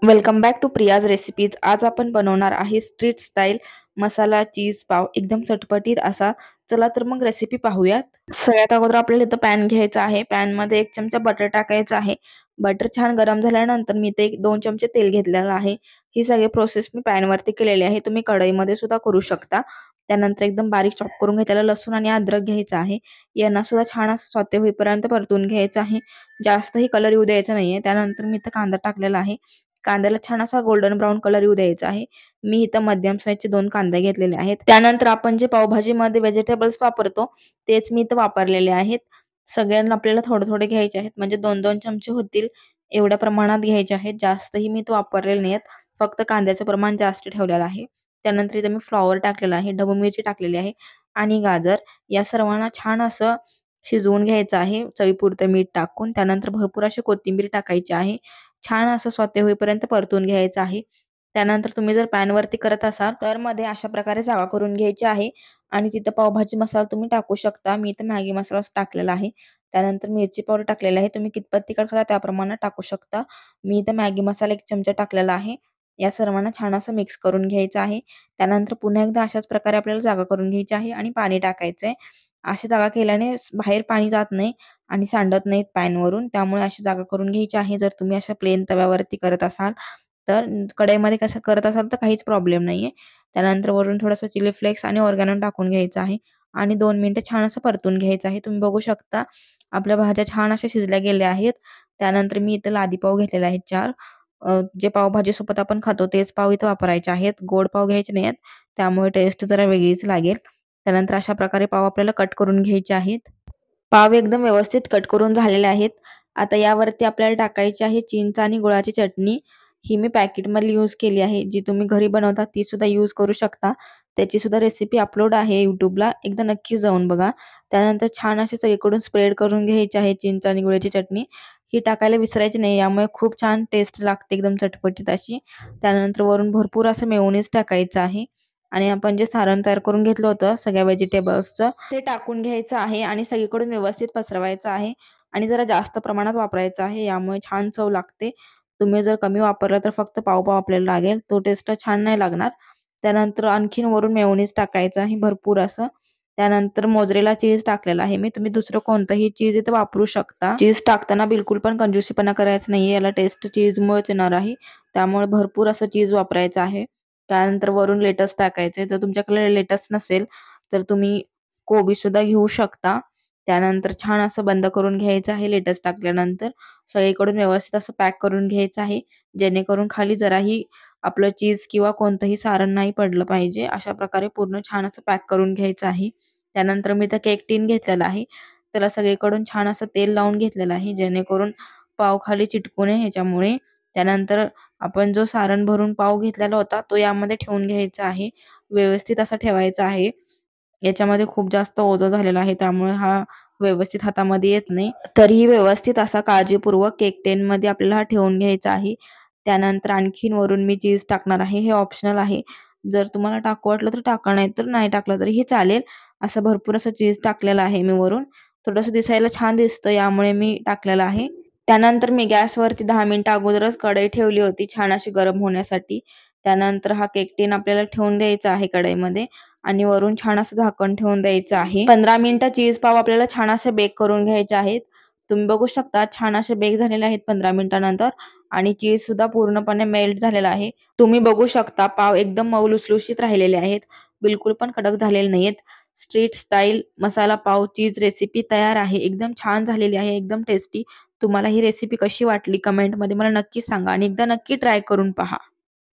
Welcome back to Priya's recipes. आज आपण बनवणार आहे स्ट्रीट स्टाईल मसाला चीज पाव, एकदम चटपटीत असा. चला तर मग रेसिपी पाहूयात. सगळ्यात अगोदर आपल्याला इथं पॅन घ्यायचा आहे. पॅन मध्ये 1 चमचा बटर टाकायचा आहे. बटर छान गरम झाल्यानंतर मी इथे 2 चमचे तेल घेतलेलं आहे. ही सगळी प्रोसेस मी पॅन वरती केलेली आहे. तुम्ही कढईमध्ये सुद्धा करू शकता. त्यानंतर एकदम बारीक चॉप करून घेतलेला लसूण आणि अद्रक घ्यायचा आहे. यांना सुद्धा छान असं सॉते होईपर्यंत परतून घ्यायचं आहे. जास्तही कलर येऊ द्यायचा नाहीये. त्यानंतर मी इथं कांदा टाकलेला आहे. कांद्याला छान असा गोल्डन ब्राऊन कलर येऊ द्यायचा आहे. मी इथं मध्यम साईजचे 2 कांदे घेतलेले आहेत. त्यानंतर आपण जे पावभाजीमध्ये व्हेजिटेबल्स वापरतो तेच मी इथं वापरलेले आहेत. सगळ्यांना आपल्याला थोडे-थोडे घ्यायचे आहेत. म्हणजे 2-2 चमचे होतील एवढ्या प्रमाणात घ्यायचे आहेत. जास्तही मी इथं वापरलेले नाहीत. फक्त कांद्याचं प्रमाण जास्त ठेवलेलं आहे. त्यानंतर इथे मी फ्लॉवर टाकलेला आहे, ढबू मिरची टाकलेली आहे आणि गाजर. या सर्वांना छान असं शिजवून घ्यायचं आहे चवीपुरतं मीठ टाकून. त्यानंतर भरपूर अशी कोथिंबीर टाकायची आहे. छान असं स्वते होईपर्यंत परतून घ्यायचं आहे. त्यानंतर तुम्ही जर पॅन वरती करत असाल तर मध्ये अशा प्रकारे जागा करून घ्यायची आहे आणि तिथं पावभाजी मसाला तुम्ही टाकू शकता. मी इथं मॅगी मसाला टाकलेला आहे. त्यानंतर मिरची पावडर टाकलेला आहे. तुम्ही कितपत तिखट खाता त्याप्रमाणे टाकू शकता. मी इथं मॅगी मसाला 1 चमचा टाकलेला आहे. या सर्वांना छान असं मिक्स करून घ्यायचं आहे. त्यानंतर पुन्हा एकदा अशाच प्रकारे आपल्याला जागा करून घ्यायची आहे आणि पाणी टाकायचंय. अशी जागा केल्याने बाहेर पाणी जात नाही आणि सांडत नाहीत पॅनवरून. त्यामुळे अशी जागा करून घ्यायची आहे. जर तुम्ही अशा प्लेन तव्यावरती करत असाल तर कढईमध्ये कसं करत असाल तर काहीच प्रॉब्लेम नाहीये. त्यानंतर वरून थोडंसं चिली फ्लेक्स आणि ऑर्गॅनो टाकून घ्यायचं आहे आणि 2 मिनिटं छान असं परतून घ्यायचं आहे. तुम्ही बघू शकता आपल्या भाज्या छान अशा शिजल्या गेल्या आहेत. त्यानंतर मी इथं लादी पाव घेतलेले आहेत 4. जे पावभाजीसोबत आपण खातो तेच पाव इथं वापरायचे आहेत. गोड पाव घ्यायचे नाहीयेत. त्यामुळे टेस्ट जरा वेगळीच लागेल. त्यानंतर अशा प्रकारे पाव आपल्याला कट करून घ्यायचे आहेत. पाव एकदम व्यवस्थित कट करून झालेले आहेत. आता यावरती आपल्याला टाकायची आहे चिंच आणि गुळाची चटणी. ही मी पॅकेटमधली यूज केली आहे. जी तुम्ही घरी बनवता ती सुद्धा यूज करू शकता. त्याची सुद्धा रेसिपी अपलोड आहे YouTubeला. एकदा नक्की जाऊन बघा. त्यानंतर छान असे सगळीकडून स्प्रेड करून घ्यायची आहे चिंच आणि गुळाची चटणी. ही टाकायला विसरायची नाही. यामुळे खूप छान टेस्ट लागते एकदम चटपटीत अशी. त्यानंतर वरून भरपूर असं मेयोनीज टाकायचं आहे आणि आपण जे सारण तयार करून घेतलं होतं सगळ्या व्हेजिटेबल्सचं ते टाकून घ्यायचं आहे आणि सगळीकडून व्यवस्थित पसरवायचं आहे आणि जरा जास्त प्रमाणात वापरायचं आहे. यामुळे छान चव लागते. तुम्ही जर कमी वापरला तर फक्त पाव-पाव आपल्याला लागेल. तो टेस्ट छान नाही लागणार. त्यानंतर आणखीन वरून मेयोनीज टाकायचं आहे भरपूर असं. त्यानंतर मोझरेला चीज टाकलेला आहे मी. तुम्ही दुसरं कोणतंही चीज इथं वापरू शकता. चीज टाकताना बिलकुल पण कंजूसीपणा करायचा नाहीये. याला टेस्ट चीजमुळेच येणार आहे. त्यामुळे भरपूर असं चीज वापरायचं आहे. त्यानंतर वरून लेटस टाकायचे. जर तुमच्याकडे लेटस नसेल तर तुम्ही कोबी सुद्धा घेऊ शकता. त्यानंतर छान असं बंद करून घ्यायचं आहे लेटस टाकल्यानंतर. सगळीकडून व्यवस्थित असं पॅक करून घ्यायचं आहे. जेणेकरून खाली जराही आपलं चीज किंवा कोणतंही सारण नाही पडलं पाहिजे. अशा प्रकारे पूर्ण छान असं पॅक करून घ्यायचं आहे. त्यानंतर मी इथं केक टिन घेतलेला आहे. त्याला सगळीकडून छान असं तेल लावून घेतलेलं आहे. जेणेकरून पाव खाली चिटकू नये ह्याच्यामुळे. त्यानंतर आपण जो सारण भरून पाव घेतलेला होता तो यामध्ये ठेवून घ्यायचा आहे. व्यवस्थित असा ठेवायचा आहे. याच्यामध्ये खूप जास्त ओझं झालेलं आहे त्यामुळे हा व्यवस्थित हातामध्ये येत नाही. तरीही व्यवस्थित असा काळजीपूर्वक केक टिनमध्ये आपल्याला हा ठेवून घ्यायचा आहे. त्यानंतर आणखीन वरून मी चीज टाकणार आहे. हे ऑप्शनल आहे. जर तुम्हाला टाकू वाटलं तर टाका, नाही तर नाही टाकलं तरीही चालेल. असं भरपूर असं चीज टाकलेलं आहे मी वरून. थोडंसं दिसायला छान दिसतं यामुळे मी टाकलेलं आहे. त्यानंतर मी गॅसवरती 10 मिनिटं अगोदरच कढई ठेवली होती छान अशी गरम होण्यासाठी. त्यानंतर हा केक टिन आपल्याला ठेवून द्यायचा आहे कढईमध्ये आणि वरून छान असं झाकण ठेवून द्यायचं आहे. 15 मिनिटं चीज पाव आपल्याला छान असे बेक करून घ्यायचे आहेत. तुम्ही बघू शकता छान असे बेक झालेले आहेत 15 मिनिटानंतर आणि चीज सुद्धा पूर्णपणे मेल्ट झालेला आहे. तुम्ही बघू शकता पाव एकदम मऊ लुसलुशीत राहिलेले आहेत. बिलकुल पण कडक झालेले नाहीयेत. स्ट्रीट स्टाईल मसाला पाव चीज रेसिपी तयार आहे. एकदम छान झालेली आहे. एकदम टेस्टी. तुम्हाला ही रेसिपी कशी वाटली कमेंटमध्ये मला नक्की सांगा आणि एकदा नक्की ट्राय करून पहा.